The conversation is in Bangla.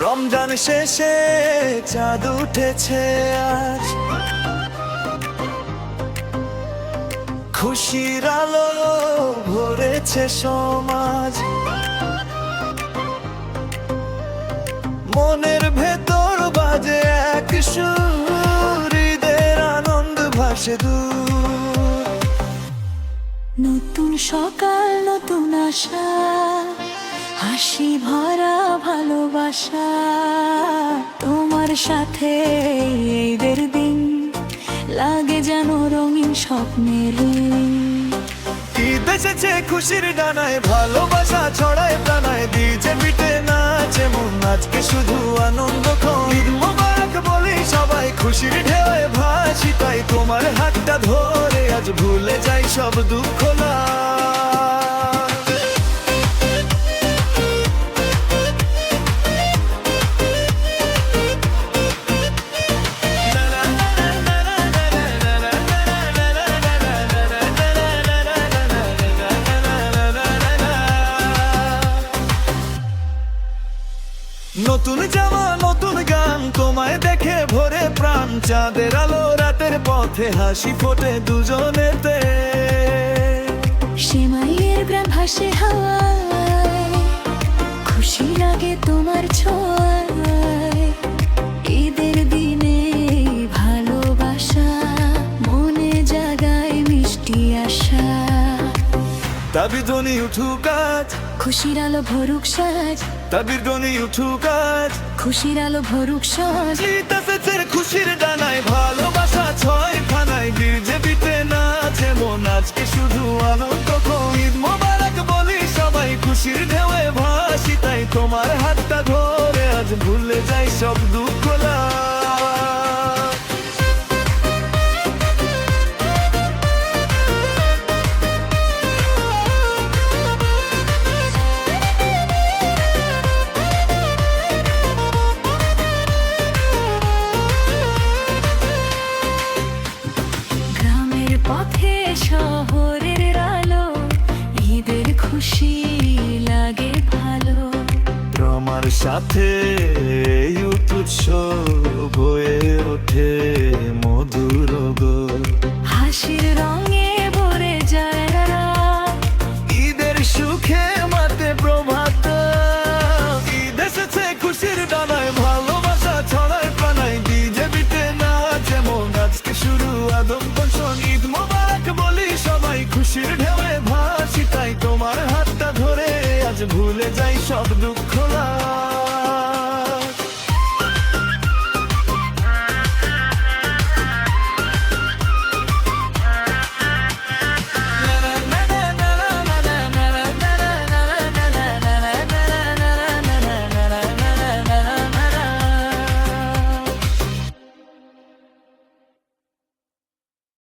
রমজান শেষে চাঁদ উঠেছে আজ, খুশির আলো ভরেছে সমাজ। মনের ভেতর বাজে এক সুর, ঈদের আনন্দ ভাসে দূর। নতুন সকাল, নতুন আশা, হাসি ভরা ভালোবাসা। তোমার সাথে ঈদের দিন লাগে যেন রঙিন স্বপ্নের ঋণ। ঈদ এসেছে খুশির ডানায়, ভালোবাসা ছড়ায় প্রাণায়, ডিজে পিটে নাচে মন, আজকে শুধু আনন্দ ক্ষণ। ঈদ মোবারক বলি সবাই, খুশির ঢেউয়ে ভাসি তাই, তোমার হাতটা ধরে আজ ভুলে যাই সব দুঃখ না। নতুন জামা নতুন গান, তোমায় দেখে ভরে প্রাণ, চাঁদের আলো রাতের পথে হাসি ফোটে দুজনেতে। সেমাইয়ের গ্রাম ভাসে হাওয়ায়, খুশি লাগে তোমার ছোঁয়ায়। ঈদের দিনে ভালোবাসা মনে জাগায় মিষ্টি আশা। তাবির ধ্বনি উঠুক আজ, খুশির আলো ভরুক সাজ, তাবির ধ্বনি উঠুক আজ, খুশির আলো ভরুক সাজ। ঈদ এসেছে খুশির ডানায়, ভালোবাসা ছয় খানায়, ডিজে পিটে নাচে মন, আজকে শুধু আনন্দ ক্ষণ। ঈদ মোবারক বলি সবাই, খুশির ঢেউয়ে ভাসি তাই, তোমার হাতটা ধরে আজ ভুলে যাই সব দুঃখ না। পথে শহরের আলো, ঈদের খুশি লাগে ভালো। তোমার সাথে এই উৎসব হয়ে ওঠে মধুর গো, হাসির রঙে ভরে যায় রাত, ঈদের সুখে মাতে প্রভাত। ঈদ এসেছে খুশির ডানায়, ভালোবাসা ছড়ায় প্রাণায়, ডিজে পিটে নাচে মন, আজকে শুরু আদম বর্ষণ। ঈদ মোবারক বলি সবাই, খুশির ঢেউয়ে ভাসি তাই, তোমার হাতটা ধরে আজ ভুলে যাই সব দুঃখ না।